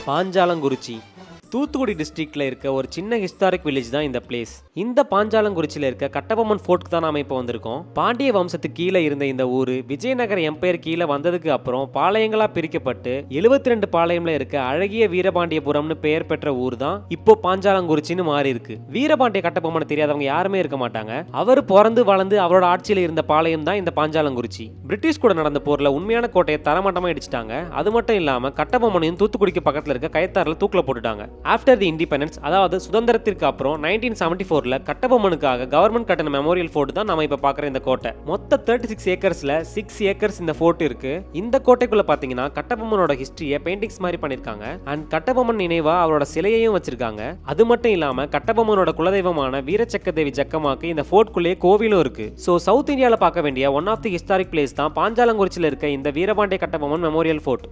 பாஞ்சாலங்குறிச்சி தூத்துக்குடி டிஸ்ட்ரிக்ட்ல இருக்க ஒரு சின்ன ஹிஸ்டாரிக் வில்லேஜ் தான் இந்த பிளேஸ். இந்த பாஞ்சாலங்குறிச்சியில இருக்க கட்டபொம்மன் ஃபோர்ட்க்கு தான் நாம இப்போ வந்திருக்கோம். பாண்டிய வம்சத்துக்கு கீழே இருந்த இந்த ஊரு விஜயநகர எம்பையர் கீழே வந்ததுக்கு அப்புறம் பாளையங்களா பிரிக்கப்பட்டு 72 பாளையம்ல இருக்க அழகிய வீரபாண்டியபுரம்னு பெயர் பெற்ற ஊர் தான் இப்போ பாஞ்சாலங்குறிச்சின்னு மாறி இருக்கு. வீரபாண்டிய கட்டபொம்மனை தெரியாதவங்க யாருமே இருக்க மாட்டாங்க. அவர் பிறந்து வளர்ந்து அவரோட ஆட்சியில் இருந்த பாளையம் தான் இந்த பாஞ்சாலங்குறிச்சி. பிரிட்டிஷ் கூட நடந்த போர்ல உண்மையான கோட்டையை தரமட்டமா இடிச்சிட்டாங்க. அது மட்டும் இல்லாம கட்டபொம்மனையும் தூத்துக்குடிக்கு பக்கத்துல இருக்க கயத்தாறுல தூக்கில போட்டுட்டாங்க. ஆஃப்டர் தி இண்டிபெண்டன்ஸ், அதாவது சுதந்திரத்திற்கு அப்புறம் 1974ல கட்டபொம்மனுக்காக கவர்மெண்ட் கட்டின மெமோரியல் ஃபோர்ட் தான் நம்ம இப்ப பாக்குற இந்த கோட்டை. மொத்த 36 ஏக்கர்ஸ்ல 6 ஏக்கர்ஸ் இந்த ஃபோர்ட் இருக்கு. இந்த கோட்டைக்குள்ள பாத்தீங்கன்னா கட்டபொம்மனோட ஹிஸ்டரியை பெயிண்டிங்ஸ் மாதிரி பண்ணிருக்காங்க. அண்ட் கட்டபொம்மன் நினைவா அவரோட சிலையையும் வச்சிருக்காங்க. அது மட்டும் இல்லாம கட்டபொம்மனோட குலதெய்வமான வீரச்சக்கதேவி ஜக்கமாக்கு இந்த ஃபோர்ட்குள்ளேயே கோவிலும் இருக்கு. சோ சவுத் இந்தியால பார்க்க வேண்டிய one of the historic place தான் பாஞ்சாலங்குறிச்சியில இருக்க இந்த வீரபாண்டிய கட்டபொம்மன் மெமோரியல் ஃபோர்ட்.